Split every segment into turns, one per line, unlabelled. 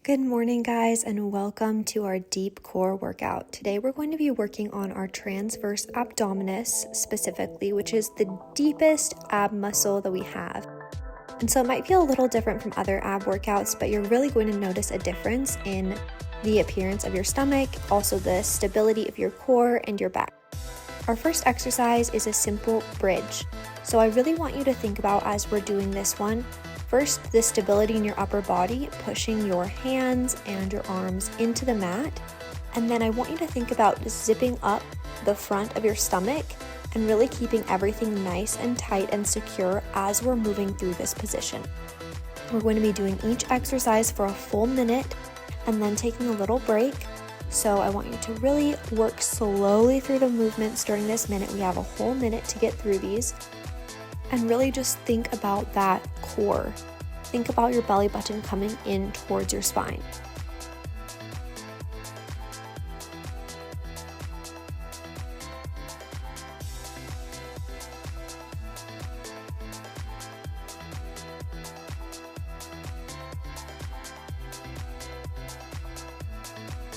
Good morning, guys, and welcome to our deep core workout. Today we're going to be working on our transverse abdominus specifically, which is the deepest ab muscle that we have. And so it might feel a little different from other ab workouts, but you're really going to notice a difference in the appearance of your stomach, also the stability of your core and your back. Our first exercise is a simple bridge. So I really want you to think about, as we're doing this one, first, the stability in your upper body, pushing your hands and your arms into the mat. And then I want you to think about zipping up the front of your stomach and really keeping everything nice and tight and secure as we're moving through this position. We're going to be doing each exercise for a full minute and then taking a little break. So I want you to really work slowly through the movements during this minute. We have a whole minute to get through these. And really just think about that core. Think about your belly button coming in towards your spine.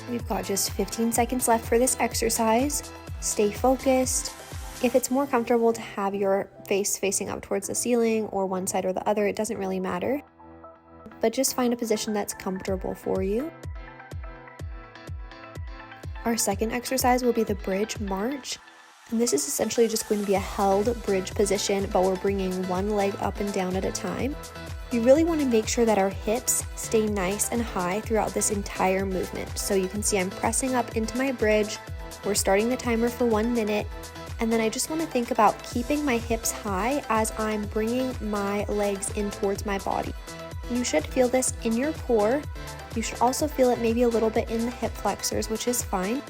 We've got just 15 seconds left for this exercise. Stay focused. If it's more comfortable to have your face facing up towards the ceiling or one side or the other, it doesn't really matter. But just find a position that's comfortable for you. Our second exercise will be the bridge march. And this is essentially just going to be a held bridge position, but we're bringing one leg up and down at a time. You really want to make sure that our hips stay nice and high throughout this entire movement. So you can see I'm pressing up into my bridge. We're starting the timer for 1 minute. And then I just want to think about keeping my hips high as I'm bringing my legs in towards my body. You should feel this in your core. You should also feel it maybe a little bit in the hip flexors, which is fine.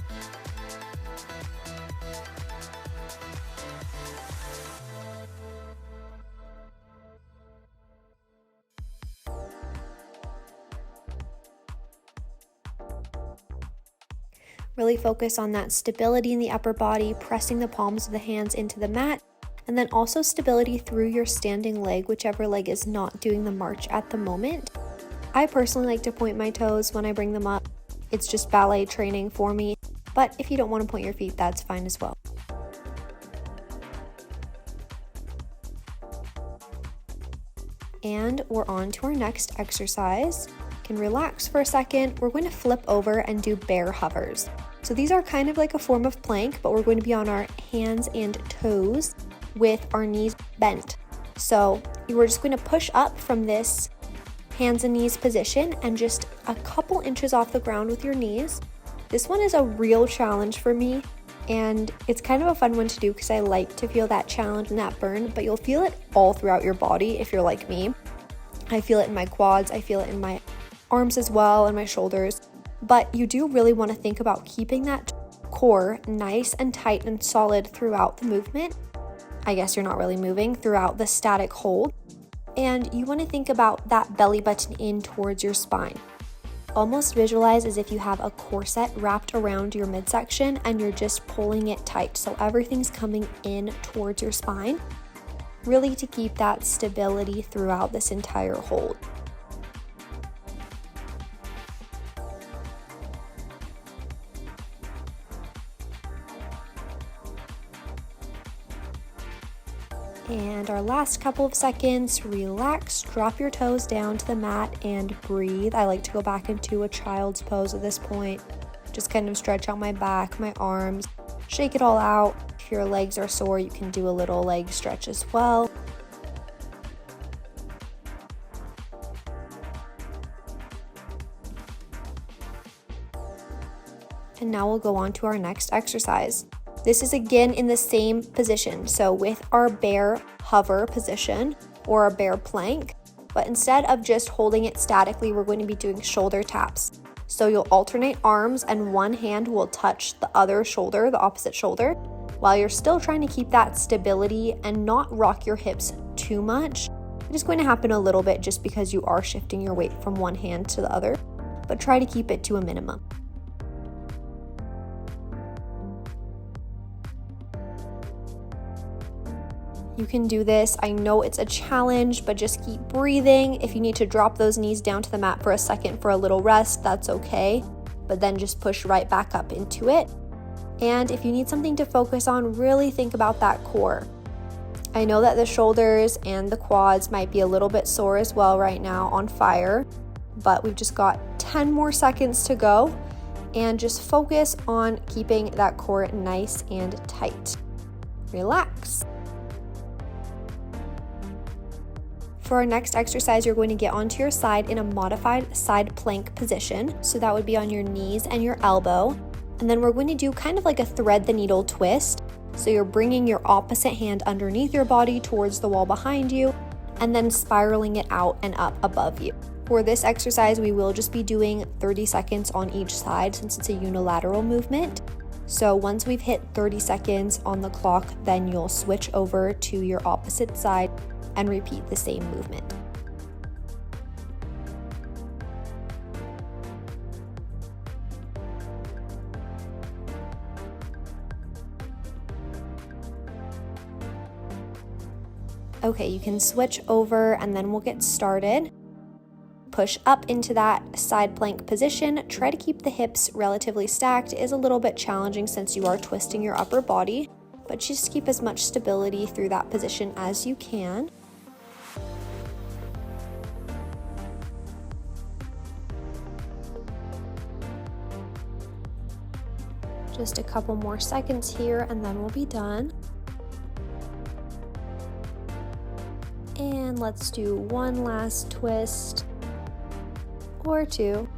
Really focus on that stability in the upper body, pressing the palms of the hands into the mat, and then also stability through your standing leg, whichever leg is not doing the march at the moment. I personally like to point my toes when I bring them up. It's just ballet training for me, but if you don't want to point your feet, that's fine as well. And we're on to our next exercise. Can relax for a second. We're going to flip over and do bear hovers. So these are kind of like a form of plank, but we're going to be on our hands and toes with our knees bent. So we're just going to push up from this hands and knees position and just a couple inches off the ground with your knees. This one is a real challenge for me, and it's kind of a fun one to do because I like to feel that challenge and that burn, but you'll feel it all throughout your body if you're like me. I feel it in my quads, I feel it in my arms as well, and my shoulders. But you do really want to think about keeping that core nice and tight and solid throughout the movement. I guess you're not really moving throughout the static hold. And you want to think about that belly button in towards your spine. Almost visualize as if you have a corset wrapped around your midsection and you're just pulling it tight. So everything's coming in towards your spine, really to keep that stability throughout this entire hold. And our last couple of seconds, relax, drop your toes down to the mat and breathe. I like to go back into a child's pose at this point. Just kind of stretch out my back, my arms, shake it all out. If your legs are sore, you can do a little leg stretch as well. And now we'll go on to our next exercise. This is again in the same position, so with our bear hover position or our bear plank, but instead of just holding it statically, we're going to be doing shoulder taps. So you'll alternate arms and one hand will touch the other shoulder, the opposite shoulder, while you're still trying to keep that stability and not rock your hips too much. It is going to happen a little bit just because you are shifting your weight from one hand to the other, but try to keep it to a minimum. You can do this. I know it's a challenge, but just keep breathing. If you need to drop those knees down to the mat for a second for a little rest, that's okay. But then just push right back up into it. And if you need something to focus on, really think about that core. I know that the shoulders and the quads might be a little bit sore as well right now, on fire, but we've just got 10 more seconds to go, and just focus on keeping that core nice and tight. Relax. For our next exercise, you're going to get onto your side in a modified side plank position. So that would be on your knees and your elbow. And then we're going to do kind of like a thread the needle twist. So you're bringing your opposite hand underneath your body towards the wall behind you, and then spiraling it out and up above you. For this exercise, we will just be doing 30 seconds on each side since it's a unilateral movement. So once we've hit 30 seconds on the clock, then you'll switch over to your opposite side and repeat the same movement. Okay, you can switch over and then we'll get started. Push up into that side plank position. Try to keep the hips relatively stacked. It is a little bit challenging since you are twisting your upper body, but just keep as much stability through that position as you can. Just a couple more seconds here and then we'll be done. And let's do one last twist or two.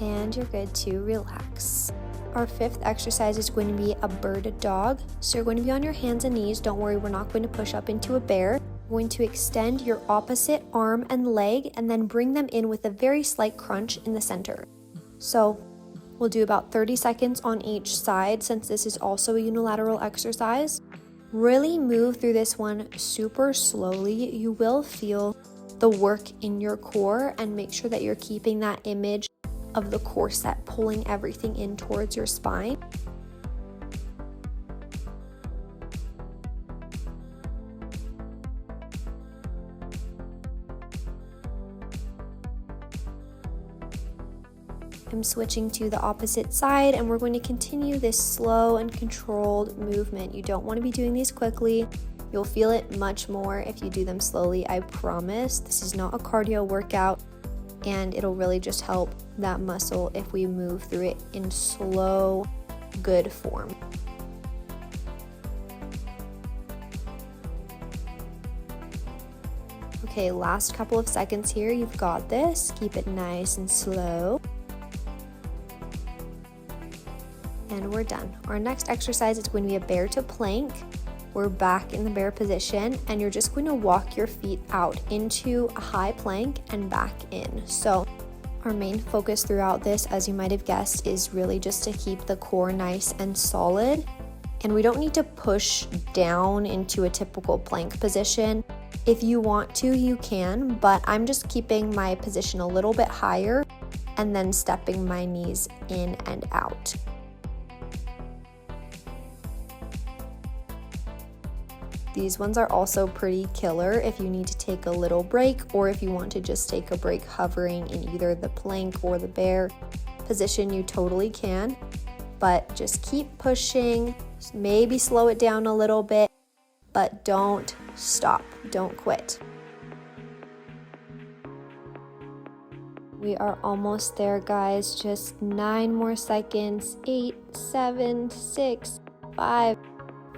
And you're good to relax. Our fifth exercise is going to be a bird dog. So you're going to be on your hands and knees. Don't worry, we're not going to push up into a bear. We're going to extend your opposite arm and leg and then bring them in with a very slight crunch in the center. So we'll do about 30 seconds on each side since this is also a unilateral exercise. Really move through this one super slowly. You will feel the work in your core, and make sure that you're keeping that image of the corset pulling everything in towards your spine. I'm switching to the opposite side and we're going to continue this slow and controlled movement. You don't want to be doing these quickly. You'll feel it much more if you do them slowly, I promise. This is not a cardio workout, and it'll really just help that muscle if we move through it in slow, good form. Okay, last couple of seconds here. You've got this. Keep it nice and slow. And we're done. Our next exercise is going to be a bear to plank. We're back in the bear position, and you're just going to walk your feet out into a high plank and back in. So our main focus throughout this, as you might have guessed, is really just to keep the core nice and solid. And we don't need to push down into a typical plank position. If you want to, you can, but I'm just keeping my position a little bit higher and then stepping my knees in and out. These ones are also pretty killer if you need to take a little break, or if you want to just take a break hovering in either the plank or the bear position, you totally can. But just keep pushing, maybe slow it down a little bit, but don't stop, don't quit. We are almost there, guys. Just 9 more seconds. 8, 7, 6, 5,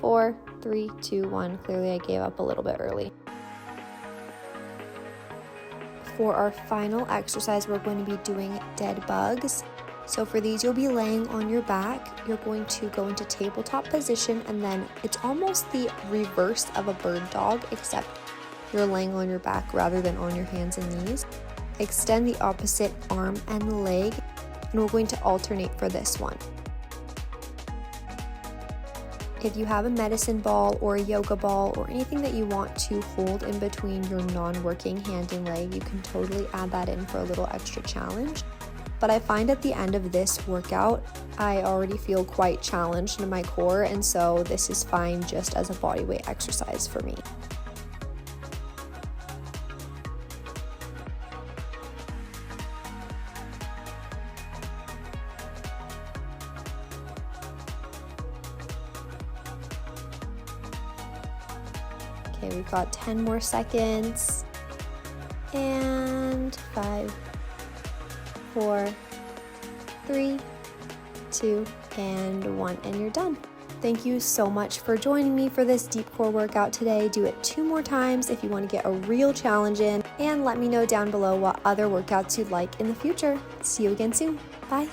4, 3, 2, 1. Clearly I gave up a little bit early. For our final exercise, we're going to be doing dead bugs. So for these, you'll be laying on your back. You're going to go into tabletop position, and then it's almost the reverse of a bird dog, except you're laying on your back rather than on your hands and knees. Extend the opposite arm and leg, and we're going to alternate for this one. If you have a medicine ball or a yoga ball or anything that you want to hold in between your non-working hand and leg, you can totally add that in for a little extra challenge. but I find at the end of this workout, I already feel quite challenged in my core, and so this is fine just as a bodyweight exercise for me. Okay, we've got 10 more seconds. And 5, 4, 3, 2, and 1, and you're done. Thank you so much for joining me for this deep core workout today. Do it 2 more times if you want to get a real challenge in, and let me know down below what other workouts you'd like in the future. See you again soon. Bye.